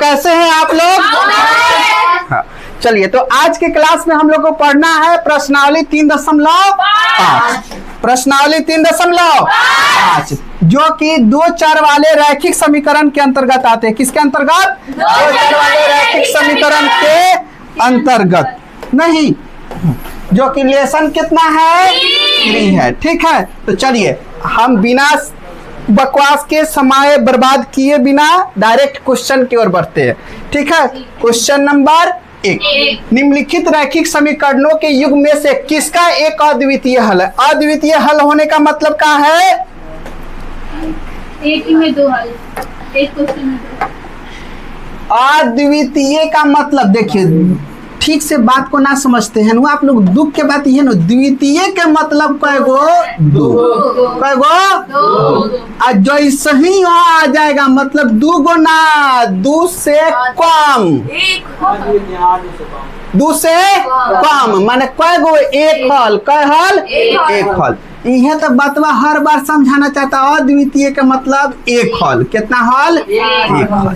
कैसे हैं आप लोग? हाँ, चलिए तो आज के क्लास में हम लोग को पढ़ना है प्रश्नावली 3.5, प्रश्नावली 3.5 जो कि दो चर वाले रैखिक समीकरण के अंतर्गत आते हैं। किसके अंतर्गत? दो चर वाले रैखिक समीकरण के अंतर्गत नहीं, जो कि लेसन कितना है? 3 है। ठीक है, तो चलिए हम बिना बकवास के समय बर्बाद किए बिना डायरेक्ट क्वेश्चन की ओर बढ़ते हैं। ठीक है, क्वेश्चन नंबर 1, निम्नलिखित रैखिक समीकरणों के युग में से किसका एक अद्वितीय हल है? अद्वितीय हल होने का मतलब क्या है? एक में दो हल, एक क्वेश्चन में दो। अद्वितीय का मतलब देखिए, ठीक से बात को ना समझते हैं ना आप लोग। दुख के बात ये ना, द्वितीय के मतलब कैगो? दो। कैगो? जैसे ही आ जाएगा मतलब दो गो ना, दो से कम, दो से कम माने कैगो? एक हल। कै हल? एक हल। यह तो बतवा हर बार समझाना चाहता। अद्वितीय का मतलब एक हल। कितना हल? एक हल।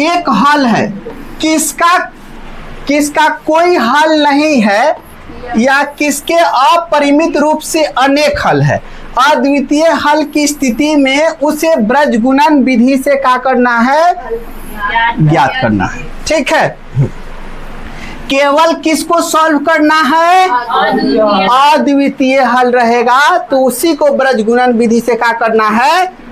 एक हल है। किसका कोई हल नहीं है या किसके अपरिमित रूप से अनेक हल है। अद्वितीय हल की स्थिति में उसे ब्रजगुणन विधि से क्या करना है? ज्ञात करना है। ठीक है, केवल किसको सॉल्व करना है? अद्वितीय हल रहेगा तो उसी को ब्रजगुणन विधि से क्या करना है?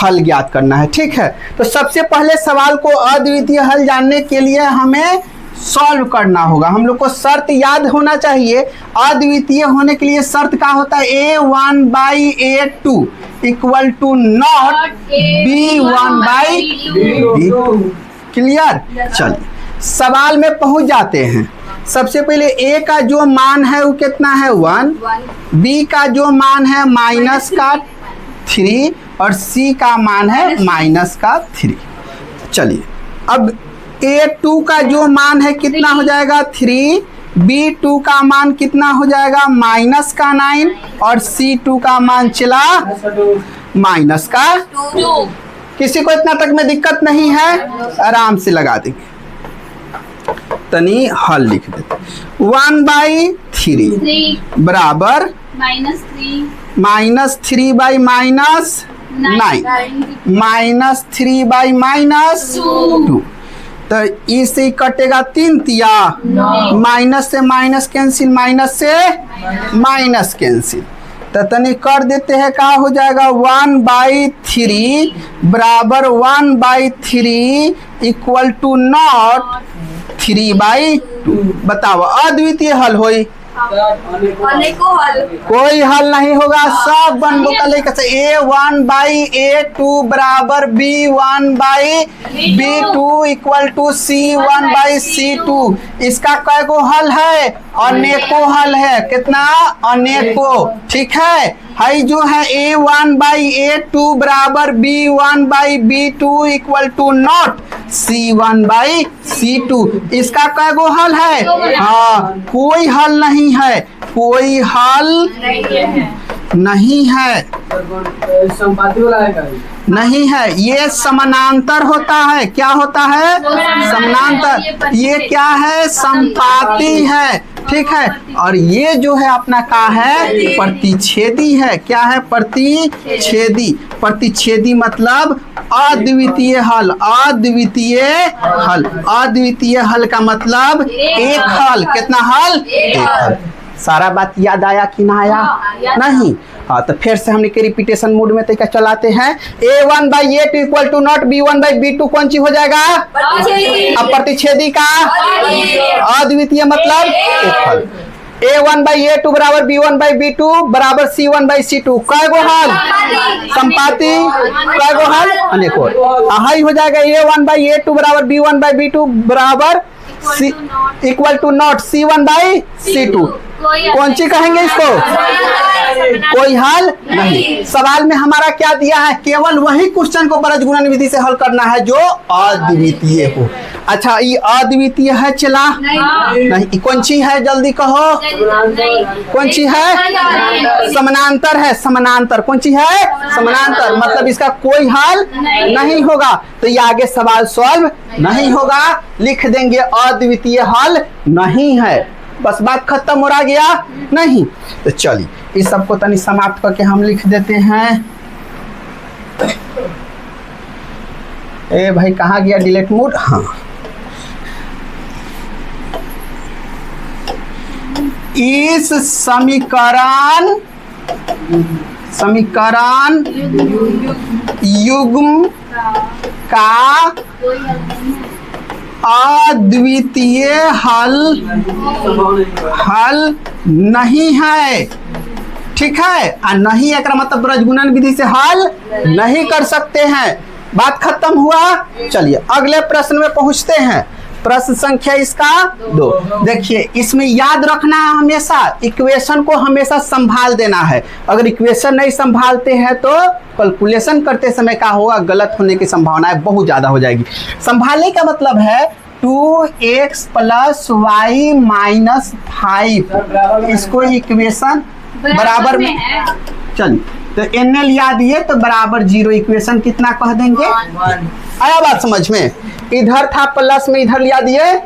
हल ज्ञात करना है। ठीक है, तो सबसे पहले सवाल को अद्वितीय हल जानने के लिए हमें सॉल्व करना होगा। हम लोग को शर्त याद होना चाहिए। अद्वितीय होने के लिए शर्त क्या होता है? A1/A2 equal to not B1/B2। Clear? चलिए सवाल में पहुंच जाते हैं। सबसे पहले A का जो मान है वो कितना है? 1। B का जो मान है -3 और C का मान है -3। चलिए अब A2 का जो मान है कितना हो जाएगा? 3। B2 का मान कितना हो जाएगा? -9 और C2 का मान चला -2। किसी को इतना तक में दिक्कत नहीं है? आराम से लगा देंगे। तनी हल लिख देते। 1/3 बराबर -3/-9 -3/-2। तो इसे कटेगा 3 तिया, माइनस से माइनस कैंसिल, माइनस से माइनस कैंसिल। तो तनी कर देते हैं, क्या हो जाएगा? 1/3 बराबर 1/3 इक्वल टू नॉट 3/2। बताओ अद्वितीय हल होई? कोई हल नहीं होगा। सब बनबो का लेकर A1/A2 बराबर B1/B2 इक्वल टू C1/C2। इसका कै गो हल है? अनेकों हल है। कितना? अनेकों। ठीक है, हाई जो है A1/A2 बराबर B1/B2 equal to not C1/C2। इसका कै गो हल है? हाँ, कोई हल नहीं है। कोई हल नहीं है, नहीं है। ये समानांतर होता है। क्या होता है? समानांतर। ये क्या है? संपाती है। ठीक है, और ये जो है अपना क्या है? प्रतिच्छेदी है। क्या है? प्रतिच्छेदी। प्रतिच्छेदी मतलब अद्वितीय हल। अद्वितीय हल। अद्वितीय हल का मतलब एक हल। कितना हल? एक हल। सारा बात याद आया कि ना आया? नहीं। हाँ, तो फिर से हमने के रिपीटेशन मोड में तरीका चलाते हैं। A1/A2 equal to not B1/B2 कौन सी हो जाएगा? अब प्रतिच्छेदी का अद्वितीय मतलब एक हल। A1/A2 बराबर B1/B2 बराबर C1/C2। कै गो हल? संपाती। कै गो हल? अनेकों। हाई हो जाएगा A1/A2 बराबर B1/B2 बराबर इक्वल टू नॉट C1/C2। कौन सी कहेंगे इसको? कोई हल नहीं। सवाल में हमारा क्या दिया है? केवल वही क्वेश्चन को ब्रजगुणन विधि से हल करना है जो अद्वितीय हो। अच्छा ये अद्वितीय है चला नहीं, कौन सी है जल्दी कहो, कौन सी है, समानांतर है, समानांतर कौन सी है, समानांतर, मतलब इसका कोई हल नहीं होगा, तो ये आगे सवाल सॉल्व नहीं होगा, लिख देंगे अद्वितीय हल नहीं है, बस बात खत्म हो रहा गया नहीं। तो चलिए इस सबको तनी समाप्त करके हम लिख देते हैं। ए भाई कहाँ गया डिलीट मोड, हाँ इस समीकरण युग्म का अद्वितीय हल नहीं है, ठीक है, और नहीं एक मतलब ब्रजगुणन विधि से हल नहीं कर सकते हैं, बात खत्म हुआ। चलिए अगले प्रश्न में पहुंचते हैं, प्रश्न संख्या इसका 2। देखिए इसमें याद रखना है हमेशा इक्वेशन को हमेशा संभाल देना है, अगर इक्वेशन नहीं संभालते हैं तो कैलकुलेशन करते समय क्या होगा, गलत होने की संभावना बहुत ज्यादा हो जाएगी। संभालने का मतलब है 2x + y - 5, इसको इक्वेशन बराबर में, चलिए तो NL याद ये तो बराबर 0, इक्वेशन कितना कह देंगे, आया बात समझ में, इधर था प्लस में इधर लिया दिए,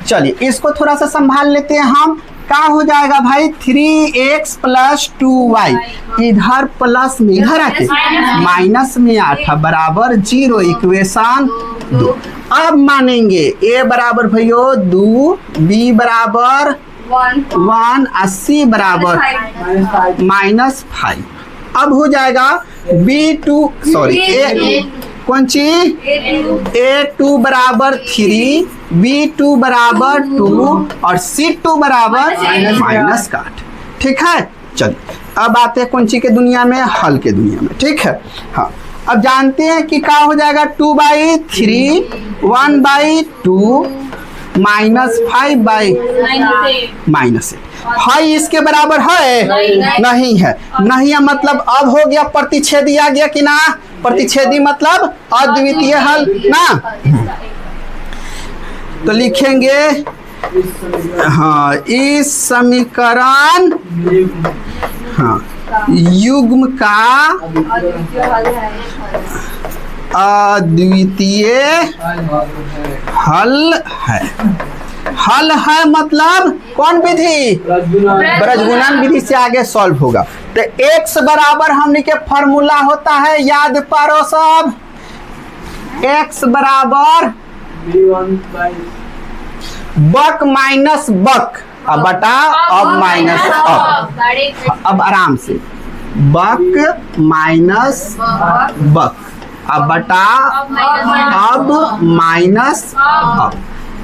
चलिए इसको थोड़ा सा संभाल लेते हैं हम, क्या हो जाएगा भाई 3x + 2y, इधर प्लस में इधर आके माइनस में आता बराबर 0, इक्वेशन 2। अब मानेंगे a बराबर भैया 2, b बराबर 1 और c बराबर -5। अब हो जाएगा b2 सॉरी a कौन सी a2 बराबर 3, b2 बराबर 2 और c2 बराबर माइनस का 8, ठीक है। चलिए अब आते हैं कौन सी के दुनिया में, हल के दुनिया में, ठीक है। हाँ अब जानते हैं कि क्या हो जाएगा 2/3 1/2 -5/-8 है, इसके बराबर है नहीं है, नहीं है मतलब अब हो गया प्रतिच्छेदी आ गया कि ना, प्रतिच्छेदी मतलब अद्वितीय हल ना, तो लिखेंगे हाँ इस समीकरण हाँ युग्म का अद्वितीय हल है, हल है मतलब कौन विधि, ब्रजगुणन विधि से आगे सॉल्व होगा। तो x बराबर हमने के फॉर्मूला होता है, याद पारो सब, x बराबर बक माइनस बक अब बटा अब माइनस अब आराम से बक माइनस बक अब बटा अब माइनस अब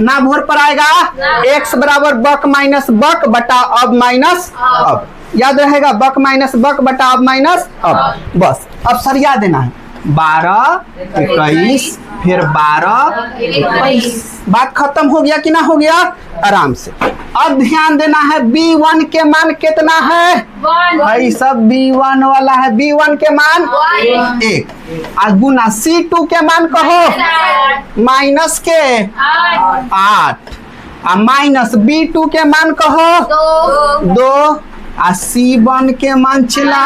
ना भोर पर आएगा, x बराबर बक माइनस बक बटा अब माइनस अब, याद रहेगा बक माइनस बक बटा अब माइनस अब, बस अब सरिया देना है 12 21 फिर 12 21, बात खत्म हो गया कि ना हो गया, आराम से। अब ध्यान देना है b1 के मान कितना है, भाई सब b1 वाला है, b1 के मान 1 और गुना c2 के मान कहो माइनस के 8 और माइनस b2 के मान कहो 2 और C1 के मान चला,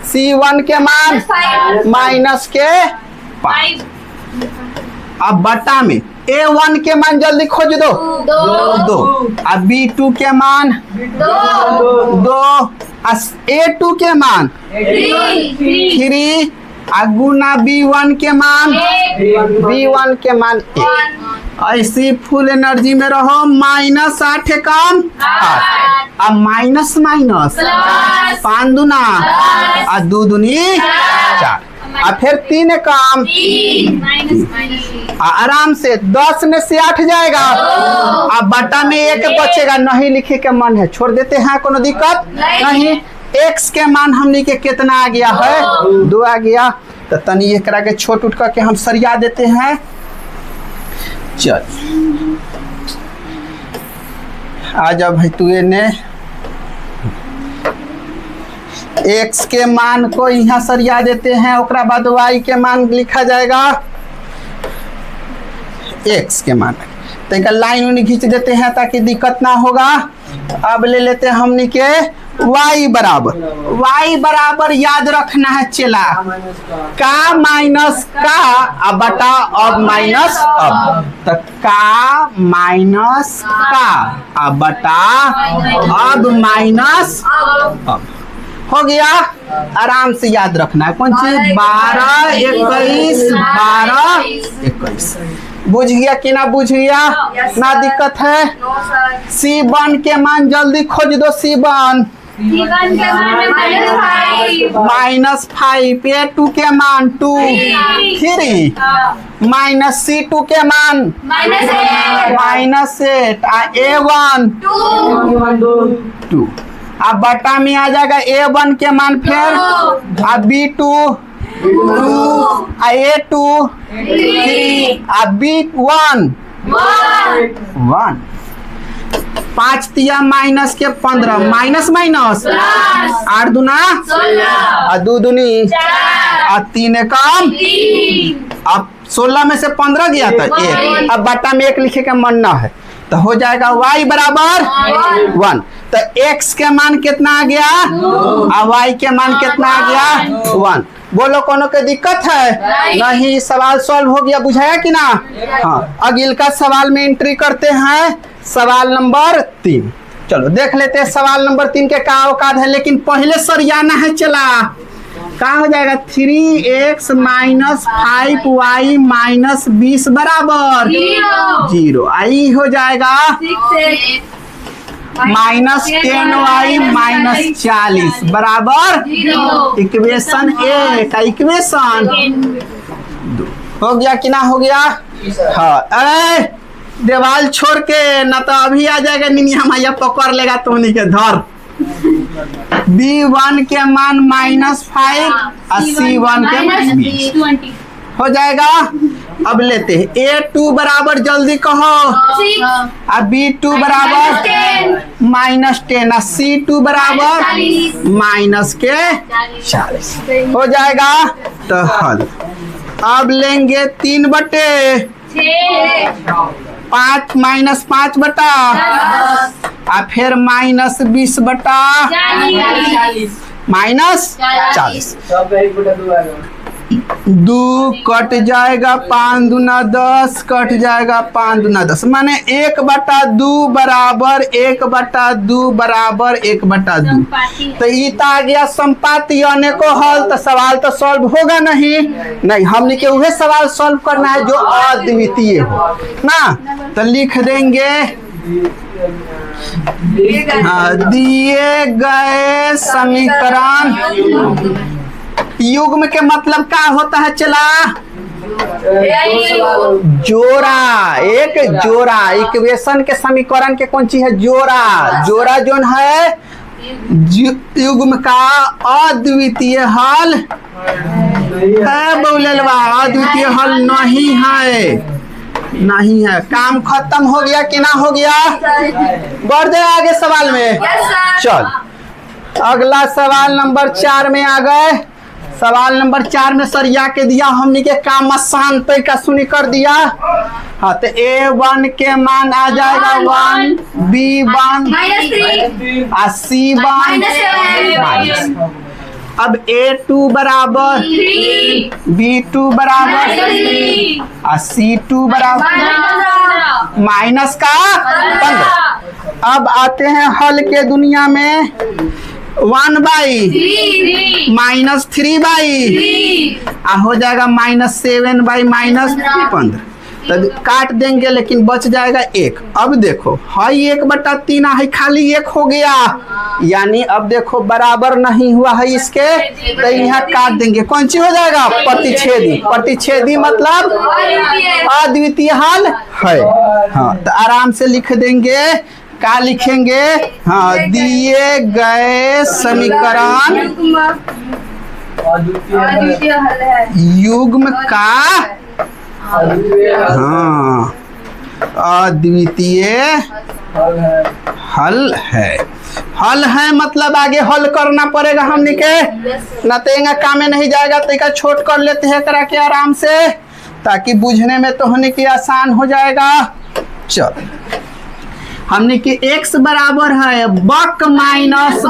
C1 के मान माइनस के 5। अब बटा में A1 के मान जल्दी खोज दो 2 और B2 के मान 2 और A2 के मान 3 और गुना B1 के मान B1 के मान 1। ऐसी फुल एनर्जी में रहो, -8 कम 8 अब माइनस माइनस 5 दूना और 2 दूनी 4 और फिर 3 कम आराम से 10 में से 8 जाएगा, अब बटा में 1 बचेगा, नहीं लिखे के मन है छोड़ देते हैं, कोनो दिक्कत नहीं। x के मान हमने के कितना आ गया है 2 आ गया, तो तनी ये करा के छोट उठ करके हम सरिया देते हैं। चल आ जा भाई तू ने x के मान को यहाँ सरिया देते हैं, ओकरा बाद y के मान लिखा जाएगा x के मान तो इनका लाइन उन्हें खींच देते हैं ताकि दिक्कत ना होगा। अब ले लेते हैं हमने के y बराबर याद रखना है चला का माइनस का अब बटा अब माइनस अब, तो का माइनस का अब बटा अब माइनस अब हो गया। आराम से याद रखना है कौन चीज 12 21 12 21 बुझ गया कि ना बुझ गया ना दिक्कत है। C1 के मान जल्दी खोज दो C1 माइनस 5 A2 के मान 2 3 माइनस C2 के मान माइनस 8 A1 2 अब बटा में आ जाएगा A1 के मान फिर अब B2 2 A2 3 B1 1 5 तिया माइनस के 15 माइनस माइनस 8 दूना 2 दूनी 3 कम अब 16 में से 15 गया था 1 अब बटा में 1 लिखे का मन ना है तो हो जाएगा y बराबर 1 तो x के मान कितना आ गया और y के मान कितना आ गया 1। बोलो कोनो के दिक्कत है नहीं सवाल सॉल्व हो गया बुझाया कि ना। हाँ अगले का सवाल में एंट्री करते हैं सवाल नंबर 3। चलो देख लेते हैं सवाल नंबर 3 के का औकात है लेकिन पहले सरियाना है चला क्या हो जाएगा 3x माइनस 5y माइनस 20 बराबर 0 आई हो जाएगा माइनस 10y माइनस 40 बराबर इक्वेशन 1 इक्वेशन हो गया कि ना हो गया। हाँ अरे देवाल छोड़ के ना तो अभी आ जाएगा निनिया मैया पकड़ लेगा तो उन्हीं के धर। B1 के मान माइनस 5 और C1 के मान 20 हो जाएगा। अब लेते हैं A2 बराबर जल्दी कहो अब B2 बराबर माइनस 10 और C2 बराबर माइनस के 40 हो जाएगा। तो हल अब लेंगे 3 बटे 5 माइनस 5 बटा और फिर माइनस 20 बटा माइनस 40 2 कट जाएगा 5 दूना 10 कट जाएगा 5 दूना 10 माने 1/2 बराबर 1/2 बराबर 1/2 तो इतना आ गया संपाति अनेको हल। तो सवाल तो सॉल्व होगा नहीं हमने के वह सवाल सॉल्व करना है जो अद्वितीय हो ना। तो लिख देंगे दिए गए समीकरण युग्म के मतलब क्या होता है चला जोड़ा एक जोड़ा इक्वेशन के समीकरण के कौन चीज है जोड़ा जो है युग्म का अद्वितीय हल है बोलेलवा अद्वितीय हल नहीं है। काम खत्म हो गया कि ना हो गया बढ़ जाए आगे सवाल में। चल अगला सवाल नंबर 4 में आ गए। सवाल नंबर 4 में सरिया के दिया हमने के काम आसान तरीका सुनी कर दिया। हाँ तो A1 के मान आ जाएगा 1 B1 और C1 अब A2 बराबर B2 बराबर और C2 बराबर माइनस का 15। अब आते हैं हल के दुनिया में 1/3 माइनस 3/, हो जाएगा -7/, -15। तो काट देंगे लेकिन बच जाएगा 1। अब देखो हाई 1/3 है खाली 1 हो गया, यानी अब देखो बराबर नहीं हुआ है इसके, तो यहाँ काट देंगे। कौन सी हो जाएगा? प्रतिच्छेदी। प्रतिच्छेदी मतलब अद्वितीय हल है। हाँ तो आराम से लिख देंगे। क्या लिखेंगे? हाँ, दिए गए समीकरण युग्म का हाँ अद्वितीय हल है। हल है मतलब आगे हल करना पड़ेगा हमने के, न तेगा कामे नहीं जाएगा। तो छोट कर लेते हैं करा के आराम से। ताकि बुझने में तो होने की आसान हो जाएगा। चल हमने कि x बराबर है बक माइनस ब,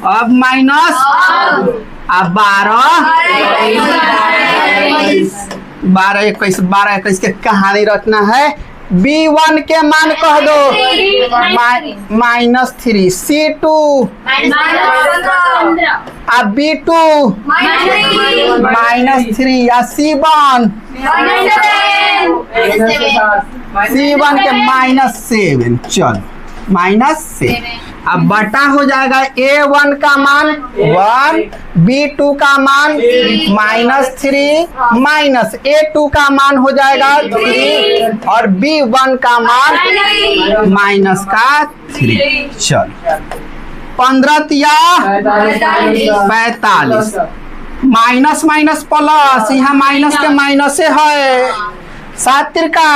अब माइनस अब 12 21 के कहानी रखना है। B1 के मान कह दो -3, C2 अब B2 -3 या C1 के -7। चल -7 अब बटा हो जाएगा A1 का मान 1, B2 का मान -3 माइनस A2 का मान हो जाएगा 3 और B1 का मान -3। चल 15 तिया 45 माइनस माइनस प्लस, यहाँ माइनस के माइनस से है 7 तिरका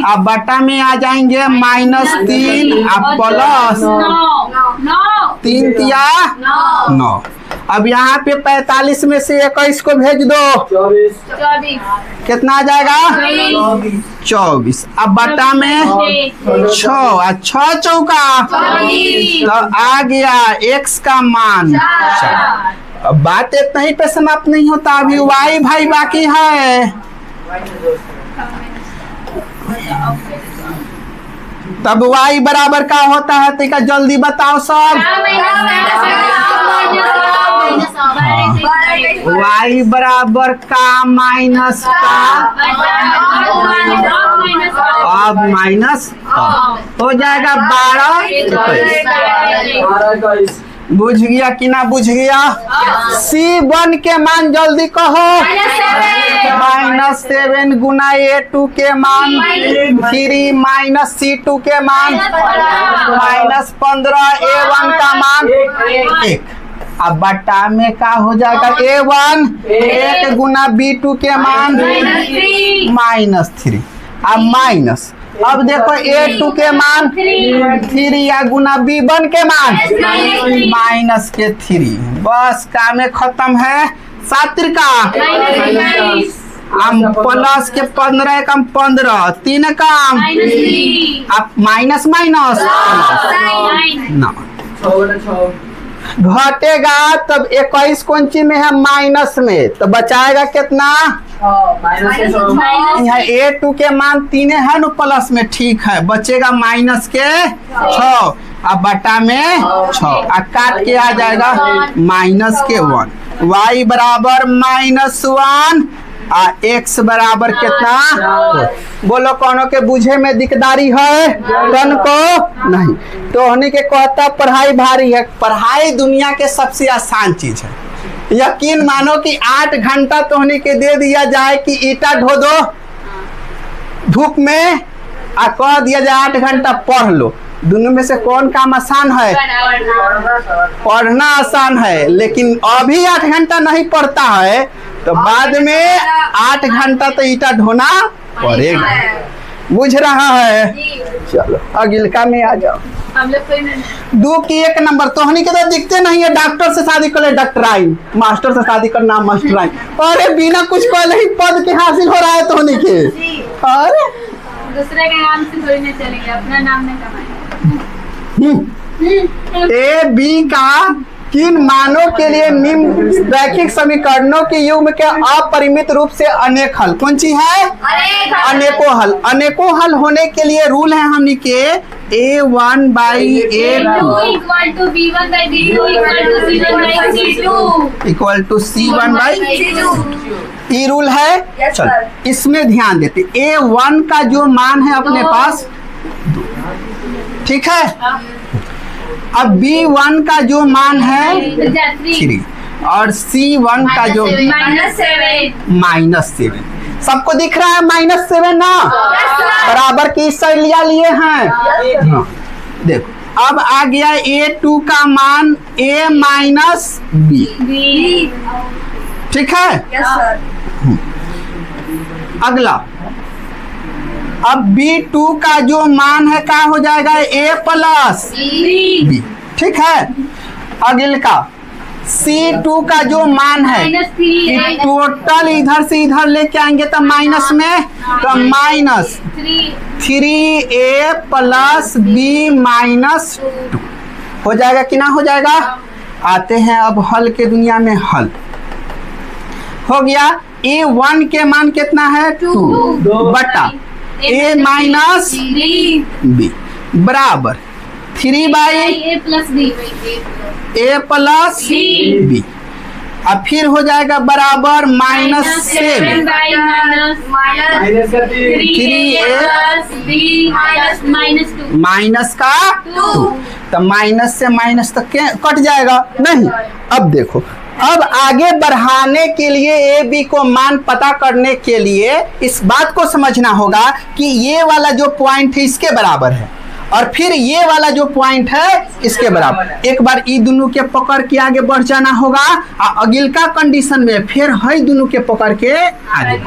अब बटा में आ जाएंगे -3 अब प्लस 3 तिया 9। अब यहाँ पे 45 में से 21 को भेज दो, कितना आ जाएगा 24। अब बटा में 6 और 6 चौका तो आ गया x का मान। अब बात इतना ही पे समाप्त नहीं होता, अभी y भाई बाकी है। तब y बराबर का होता है तो क्या जल्दी बताओ सब। y बराबर का माइनस का अब माइनस हो जाएगा 12 बुझ गया कि ना बुझ गया। C1 के मान जल्दी कहो -7 गुना A2 के मान 3 माइनस C2 के मान -15 A1 का मान 1। अब बटा में क्या हो जाएगा A1 1 गुना B2 के मान -3 अब माइनस। अब देखो A2 के मान 3 या गुना B1 के मान -3। बस काम खत्म है। 7 तिरका हम प्लस के 15 कम 15 3 कम अब माइनस माइनस ना घटेगा तब 21 कौन में है माइनस में, तो बचाएगा कितना यहाँ A2 के मान 3 है न प्लस में, ठीक है बचेगा माइनस के 6 अब बटा में 6 और काट के आ जाएगा -1। y बराबर -1 और x बराबर कितना बोलो कौनों के बुझे में दिकदारी है कौन को नहीं। तो होने के कहता पढ़ाई भारी है, पढ़ाई दुनिया के सबसे आसान चीज है। यकीन मानो कि 8 घंटा तो होने के दे दिया जाए कि ईटा ढो दो धूप में और कह दिया जाए 8 घंटा पढ़ लो, दोनों में से कौन काम आसान है? पढ़ना आसान है, लेकिन अभी 8 घंटा नहीं पढ़ता है तो बाद में 8 घंटा तो ईटा ढोना पड़ेगा। बुझ रहा है? चलो अगिलका में आ जाओ। 2 की 1 नंबर तोहनी के तो दिखते नहीं है। डॉक्टर से शादी कर ले डॉक्टराइन, मास्टर से शादी करना मास्टराइन। अरे बिना कुछ कहले ही पद के हासिल हो रहा है तोहनी के। अरे दूसरे के नाम से थोड़ी नहीं चलेंगे, अपना नाम में कमाएंगे। ए बी का किन मानों के लिए निम्न रैखिक समीकरणों के युग्म के अपरिमित रूप से अनेक हल कौन सी है? अनेकों हल। अनेकों हल होने के लिए रूल है हमने के A1 by A2 equal to B1 by B2 equal to C1 by C2 ये रूल है। चल इसमें ध्यान देते A1 का जो मान है अपने पास, ठीक है, अब B1 का जो मान है 3 और C1 का जो -7 सबको दिख रहा है -7 ना बराबर की साइड लिया लिए हैं। हाँ। देखो अब आ गया A2 का मान A माइनस B, ठीक है। अगला अब B2 का जो मान है क्या हो जाएगा A प्लस B, ठीक है। अगिल का C2 का जो मान है कि टोटल इधर से इधर लेके आएंगे तो माइनस में, तो minus 3A plus B minus 2 हो जाएगा कि ना हो जाएगा। आते हैं अब हल के दुनिया में। हल हो गया। A1 के मान कितना है 2 बटा A माइनस B बराबर 3/A प्लस B। अब फिर हो जाएगा बराबर -7 माइनस का 2। तो माइनस से माइनस तक कट जाएगा नहीं। अब देखो, अब आगे बढ़ाने के लिए ए बी को मान पता करने के लिए इस बात को समझना होगा कि ये वाला जो पॉइंट है इसके बराबर है और फिर ये वाला जो पॉइंट है इसके बराबर। एक बार ई दोनों के पकड़ के आगे बढ़ जाना होगा और अगिलका कंडीशन में फिर है दोनों के पकड़ के आगे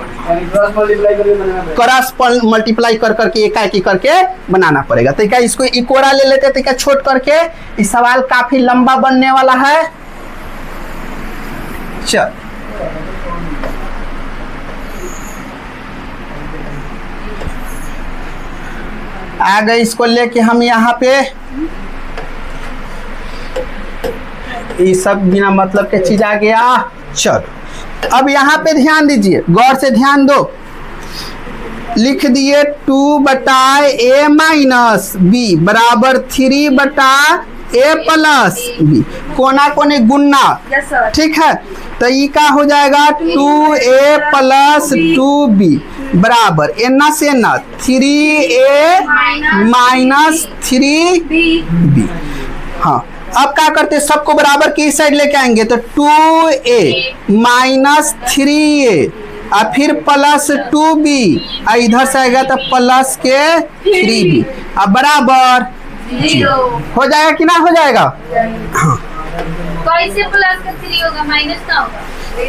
क्रॉस मल्टीप्लाई कर करके एकाएकी करके बनाना पड़ेगा। तो क्या इसको इकोरा ले लेते तो क्या छोट करके। इस सवाल काफी लंबा बनने वाला है। चल आ गए, इसको लेके हम यहाँ पे ये सब बिना मतलब के चीज आ गया। चलो अब यहाँ पे ध्यान दीजिए, गौर से ध्यान दो। लिख दिए 2 बटा A माइनस B बराबर 3 बटा A प्लस B। कोना कोने गुन्ना, ठीक है। तो ये का हो जाएगा 2A प्लस 2B बराबर एना से ना 3A माइनस 3B। हाँ, अब क्या करते सबको बराबर की साइड लेके आएंगे तो 2A माइनस 3A और फिर प्लस 2B और इधर से आएगा तो प्लस के 3B अब बराबर 0 हो जाएगा कि ना हो जाएगा। हाँ, कैसे प्लस का 3 होगा माइनस का होगा।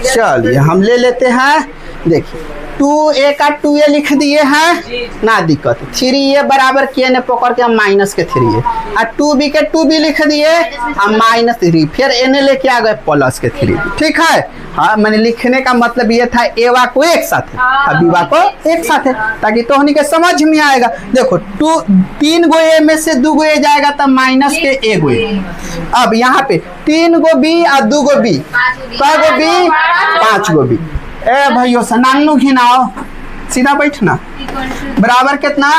चलिए हम ले लेते हैं। देखिए 2A का 2A लिख दिए हैं, ना दिक्कत। 3A बराबर किए ने पकड़ के हम माइनस के 3A और 2B के 2B लिख दिए हम माइनस 3, फिर एने लेके आ गए प्लस के 3। ठीक है। हाँ, मैंने लिखने का मतलब ये था एवा को एक साथ है और बीवा को एक साथ है ताकि तोहनी के समझ में आएगा। देखो 3 गो ए में से 2 गो ए जाएगा तब माइनस के 1 गो ए। अब यहाँ पे 3 गो बी और 2 गो बी, क गो बी 5 गो बी। ए भाइयों से नानू घिनाओ, सीधा बैठना। बराबर कितना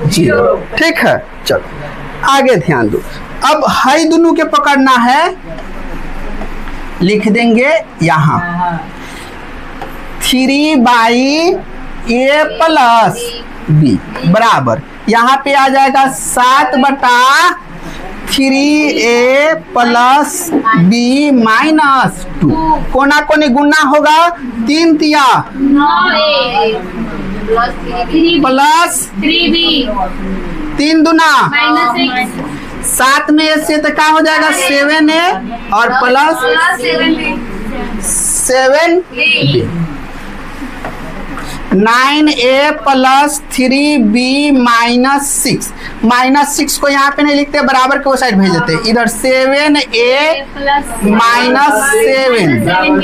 0। ठीक है। चलो आगे ध्यान दो। अब हाई दोनों के पकड़ना है, लिख देंगे यहाँ 3/A प्लस B बराबर यहाँ पे आ जाएगा 7 बटा 3A प्लस B माइनस 2। कोना कोनी गुना होगा 3 तिया 9A प्लस 3B 3 दुना माइनस 7 में से तो क्या हो जाएगा 7A और plus 7B 9A plus 3B minus 6। Minus 6 को यहाँ पे नहीं लिखते, बराबर के वो साइड भेज देते। इधर 7A माइनस 7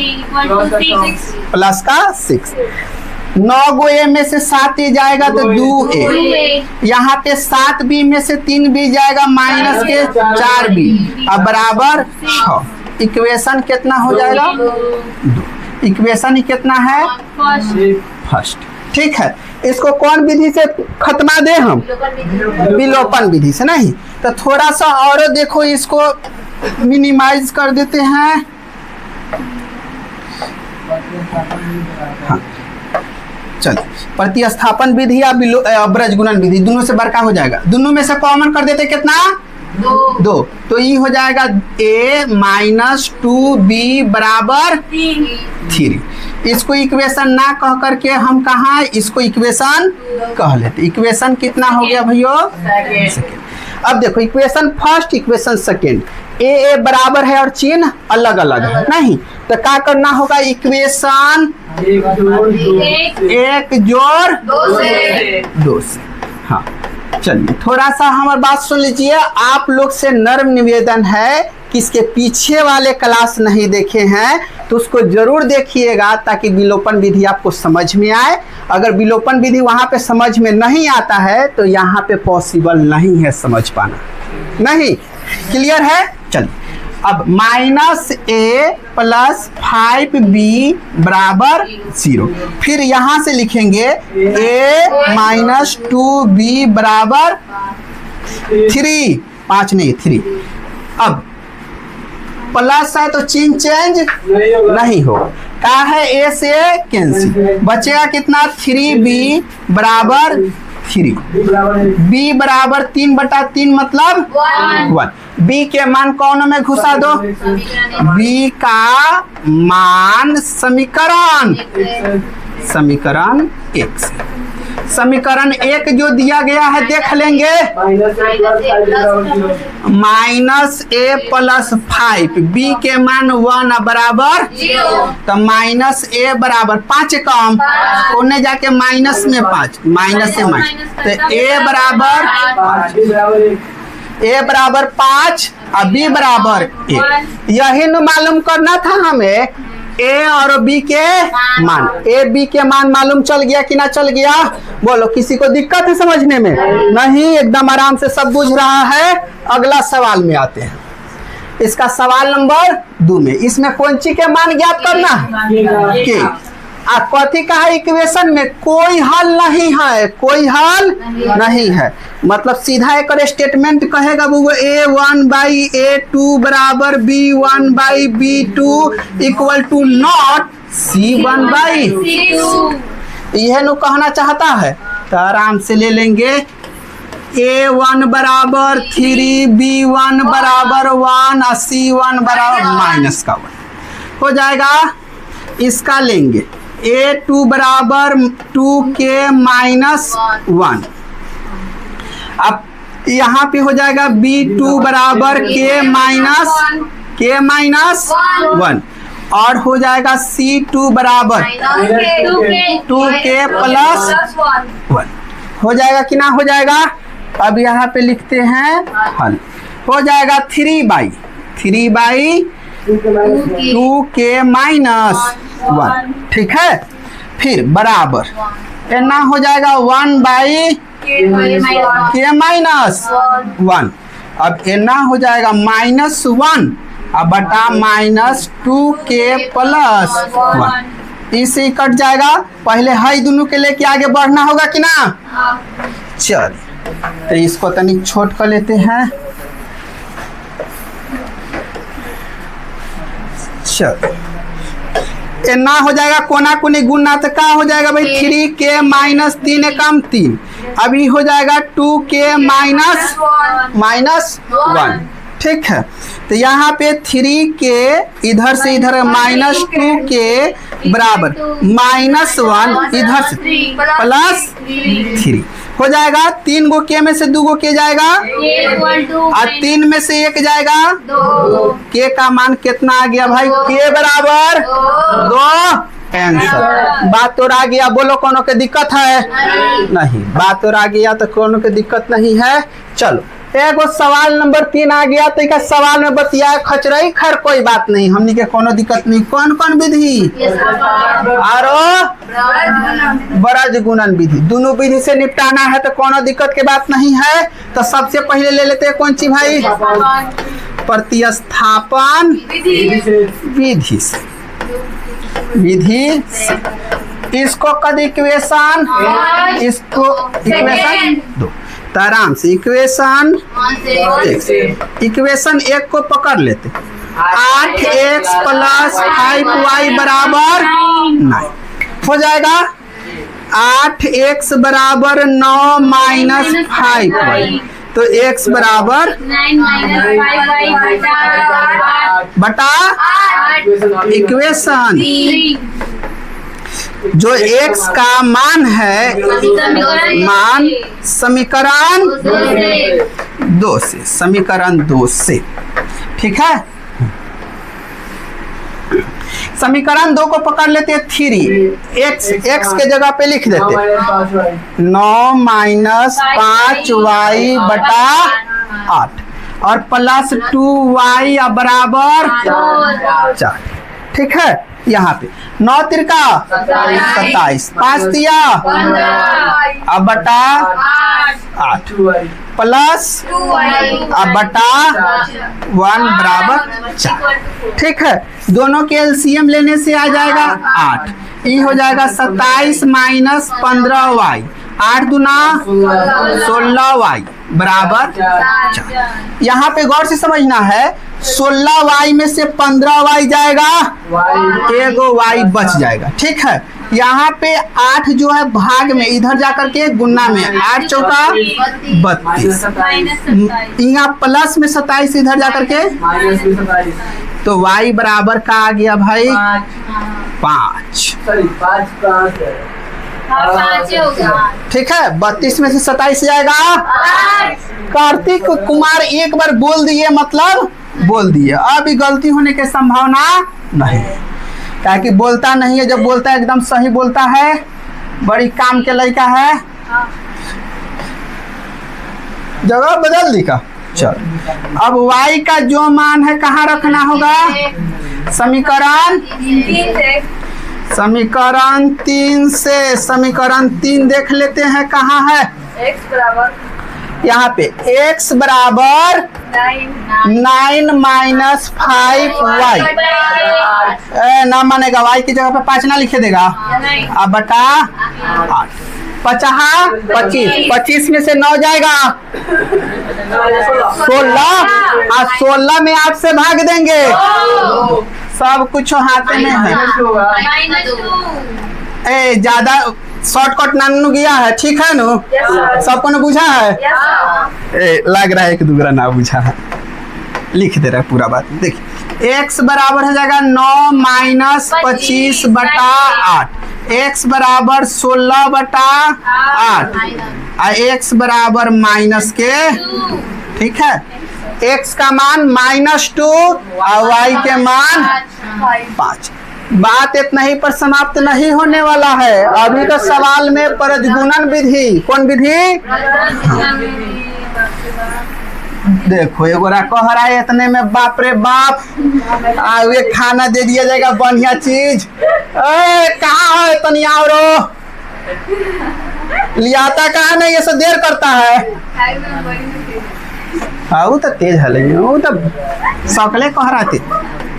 प्लस का 6। 9 गो ए में से 7A जाएगा तो 2A। यहाँ पे 7B में से 3B जाएगा माइनस के 4B अब बराबर 6। इक्वेशन कितना हो जाएगा 2। इक्वेशन ही कितना है फर्स्ट। ठीक है। इसको कौन विधि से खत्मा दे हम, विलोपन विधि से। नहीं तो थोड़ा सा और देखो, इसको मिनिमाइज कर देते हैं। हाँ चलिए, प्रतिस्थापन विधि या अब्रज गुणन विधि दोनों से बड़का हो जाएगा। दोनों में से कॉमन कर देते कितना 2। तो ये हो जाएगा A माइनस 2B बराबर 3। इसको इक्वेशन ना कह करके हम कहा इसको इक्वेशन कह लेते। इक्वेशन कितना हो गया भैया सेकेंड। अब देखो इक्वेशन फर्स्ट, इक्वेशन सेकेंड, ए बराबर है और चिन्ह अलग अलग है। नहीं तो क्या करना होगा, इक्वेशन 1 जोड़ 2 से। हाँ चलिए, थोड़ा सा हमारी बात सुन लीजिए। आप लोग से नर्म निवेदन है किसके पीछे वाले क्लास नहीं देखे हैं तो उसको जरूर देखिएगा, ताकि विलोपन विधि आपको समझ में आए। अगर विलोपन विधि वहाँ पे समझ में नहीं आता है तो यहाँ पे पॉसिबल नहीं है समझ पाना। नहीं, क्लियर है? चलिए अब -a + 5b बराबर 0। फिर यहाँ से लिखेंगे a - 2b बराबर 3, 5 नहीं 3। अब प्लस है तो चिन्ह चेंज नहीं हो, क्या है a से कैंसिल, बचेगा कितना 3b बराबर 3, b बराबर 3/3 मतलब 1। b के मान कौन में घुसा दो, b का मान समीकरण 1 से। समीकरण 1 जो दिया गया है देख लेंगे, -a + 5, b के मान 1 बराबर, तो -a बराबर 5 कम, कोने जाके माइनस में 5, माइनस से माइनस, तो a बराबर 5 और b बराबर 1। यही न मालूम करना था हमें, a और b के मान, a b के मान मालूम चल गया कि ना चल गया? बोलो, किसी को दिक्कत है समझने में? नहीं, एकदम आराम से सब बुझ रहा है। अगला सवाल में आते हैं। इसका सवाल नंबर 2 में, इसमें कौन सी के मान ज्ञात करना है? के। कथी का है इक्वेशन में कोई हल नहीं है, कोई हल नहीं है, मतलब सीधा एक स्टेटमेंट कहेगा वो a1/a2 बराबर b1/b2 = नॉट c1/c2, यह नु कहना चाहता है। तो आराम से ले लेंगे, a1 बराबर 3, b1 बराबर 1 और c1 बराबर -1 हो जाएगा। इसका लेंगे a2 बराबर 2k - 1। अब यहाँ पे हो जाएगा b2 बराबर k - 1 और हो जाएगा c2 बराबर 2k + 1 हो जाएगा कि ना हो जाएगा? अब यहाँ पे लिखते हैं हल, हो जाएगा 3/2k -1, ठीक है। फिर बराबर ना हो जाएगा 1/k - 1। अब ना हो जाएगा -1 और बटा -2k + 1, इसे कट जाएगा। पहले हाई दोनों के लेके आगे बढ़ना होगा कि ना? चलिए तो इसको तनिक छोट कर लेते हैं। चल ना हो जाएगा कोना कोनी गुना, तो क्या हो जाएगा भाई? 3k - 3 कम 3, अभी हो जाएगा 2k - 1, ठीक है। तो यहाँ पे 3k इधर से इधर -2k बराबर -1 इधर से +3 हो जाएगा। 3 गो के में से 2 गो के जाएगा और 3 में से 1 जाएगा। के का मान कितना आ गया भाई? के बराबर 2। आंसर। बात और आ गया, बोलो कोनो के दिक्कत है? नहीं, बात और आ गया तो कोनो के दिक्कत नहीं है। चलो एगो सवाल नंबर 3 आ गया, तो एक सवाल में बतिया खचरई, खैर कोई बात नहीं, हमनी के कोनो दिक्कत नहीं। कौन कौन विधि? ब्रज गुणन विधि, दोनों विधि से निपटाना है तो कोनो दिक्कत की बात नहीं है। तो सबसे पहले ले लेते हैं कौन सी भाई? प्रतिस्थापन विधि से, इसको कद इक्वेशन, इसको इक्वेशन 2। तो आराम से इक्वेशन 1 को पकड़ लेते, 8x + 5y बराबर 9 हो जाएगा। 8x बराबर 9 - 5y, तो x बराबर 9 - 5y बटा इक्वेशन जो x का मान है, मान समीकरण 2 से, समीकरण 2 से, ठीक है। समीकरण 2 को पकड़ लेते हैं 3x के जगह पे लिख देते 9 - 5y बटा 8। और प्लस 2y बराबर 4। ठीक है, यहाँ पे 9 तिरका 27, 5 तिया अब बटा 8 प्लस अब बटा 1 बराबर 4। ठीक है, दोनों के एलसीएम लेने से आ जाएगा 8। ये हो जाएगा 27 माइनस 15y, 8 दूना 16y बराबर 4। यहाँ पे गौर से समझना है, 16y में से 15y जाएगा, एगो y बच जाएगा। ठीक है, यहाँ पे 8 जो है भाग में, इधर जाकर के गुना में, 8 चौका 32, यहाँ प्लस में 27 इधर जाकर के, तो y बराबर का आ गया भाई 5। ठीक है, 32 में से 27 जाएगा। कार्तिक कुमार एक बार बोल दिए मतलब बोल दिए, अभी गलती होने की संभावना नहीं, क्या कि बोलता नहीं है, जब बोलता है एकदम सही बोलता है, बड़ी काम के लड़का है। जगह बदल दी का। चल, अब y का जो मान है कहाँ रखना होगा, समीकरण 3 से। समीकरण 3 देख लेते हैं कहाँ है, x बराबर यहाँ पे x बराबर 9 माइनस 5y। ना मानेगा, y की जगह पे 5 ना लिखे देगा, अब बटा 8, 25 में से 9 जाएगा 16, और 16 में 8 से भाग देंगे, सब कुछ हाथ में है। ए ज्यादा शॉर्टकट नानू गया है, ठीक है नो, सबको ने बुझा है। ए लग रहा है एक दूसरा ना बुझा है, लिख दे रहा है पूरा बात। देखिए x बराबर हो जाएगा 9 माइनस 25 बटा 8, x बराबर 16 बटा 8, और x बराबर माइनस के, ठीक है, x का मान -2 और y के मान 5। बात इतना ही पर समाप्त नहीं होने वाला है, अभी तो सवाल में परजगुणन विधि, कौन विधि, देखो एगो कह रहा है इतने में बाप रे बाप, ये खाना दे दिया जाएगा बढ़िया चीज। कहाँ है तनिया और लियाता कहाँ नहीं, ये सब देर करता है। वो तो तेज है, वो तो सकले कह रहा थे।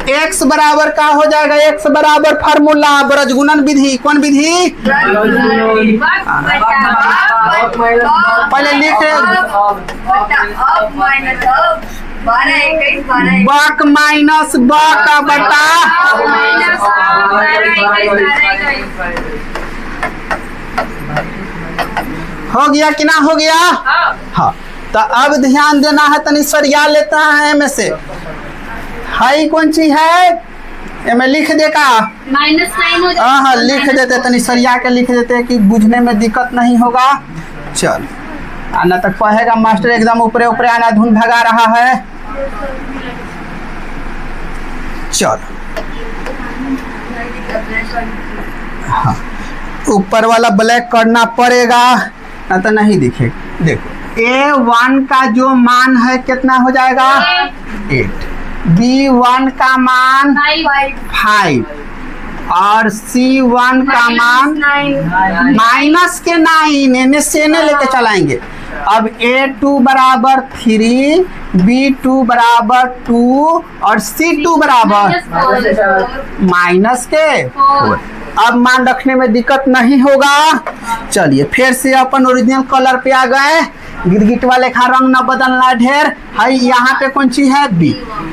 x बराबर का हो जाएगा, x बराबर फार्मूला बरजगुणन विधि, कौन विधि, पहले लिख बक माइनस ब का बटा, हो गया कि ना हो गया। हाँ, तो अब ध्यान देना है, तनी सरिया लेता है में से, हाई कौन सी है, एमे लिख दे का -9 हो जाएगा। हाँ लिख देते, तनी सरिया के लिख देते कि बुझने में दिक्कत नहीं होगा। चल, आना तक कहेगा मास्टर एकदम ऊपरे ऊपरे आना धुन भगा रहा है। चल, हाँ ऊपर वाला ब्लैक करना पड़ेगा, ना तो नहीं दिखे। देखो A1 का जो मान है कितना हो जाएगा 8, B1 का मान 5 और C1 का मान माइनस के 9, इन्हें से ने लेके चलाएंगे। अब A2 बराबर 3, B2 बराबर 2 और C2 बराबर माइनस के 4। अब मान रखने में दिक्कत नहीं होगा। चलिए फिर से अपन ओरिजिनल कलर पे आ गए, गिरगिट वाले का रंग न बदलना ढेर है। यहाँ पे कौन सी है B,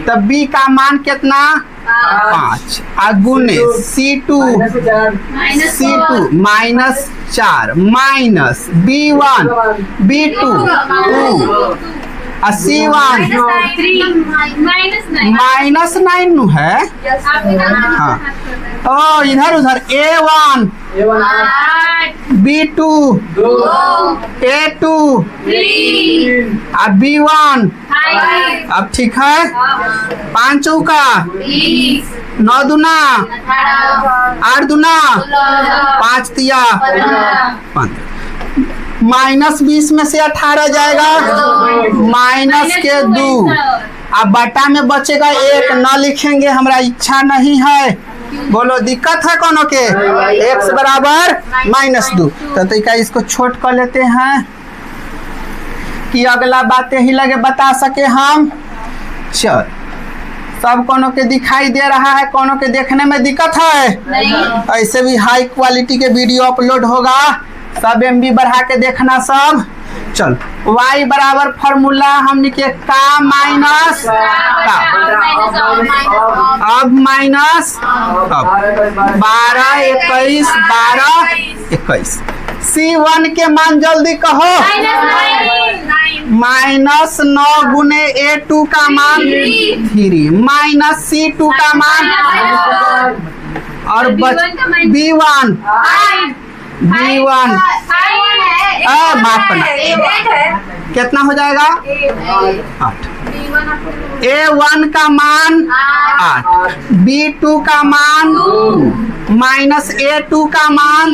तब B का मान कितना 5 गुने C2 -4 minus B1 B2 2 C1 -9 है। हाँ, ओ इधर उधर A1 B2 A2 अब B1। अब ठीक है, 5 चौका 9 दूना 8 दूना 5 तिया 15। -20 में से 18 जाएगा -2। अब बटा में बचेगा 1, न लिखेंगे, हमारा इच्छा नहीं है। बोलो दिक्कत है कोनो के? x बराबर -2। तो क्या इसको छोट कर लेते हैं कि अगला बात यही लगे बता सके हम। चल, सब कोनो के दिखाई दे रहा है, कोनो के देखने में दिक्कत है? नहीं। ऐसे भी हाई क्वालिटी के वीडियो अपलोड होगा, सब MB बढ़ा के देखना सब। चल, y बराबर फॉर्मूला हमने के का माइनस का, अब माइनस अब 12 21 12 21। C1 के मान जल्दी कहो। -9 गुने A2 का मान 3 माइनस C2 का मान और B1 माफ करना, कितना हो जाएगा? 8। A1 का मान 8, B2 का मान 2 माइनस A2 का मान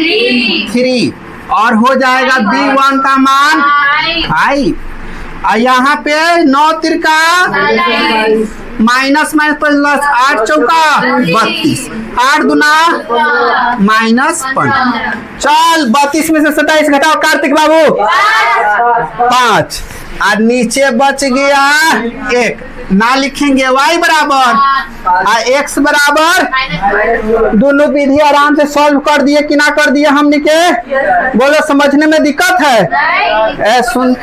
3 और हो जाएगा B1 का मान 5। और यहाँ पे 9 तिरका माइनस प्लस 8 चौका 32, 8 दुना -15। चल 32 में से 27 घटाओ कार्तिक बाबू, 5 और नीचे बच गया 1, ना लिखेंगे। y बराबर और x बराबर, दोनों विधि आराम से सॉल्व कर दिए कि ना कर दिए हमने के? बोलो समझने में दिक्कत है? सुन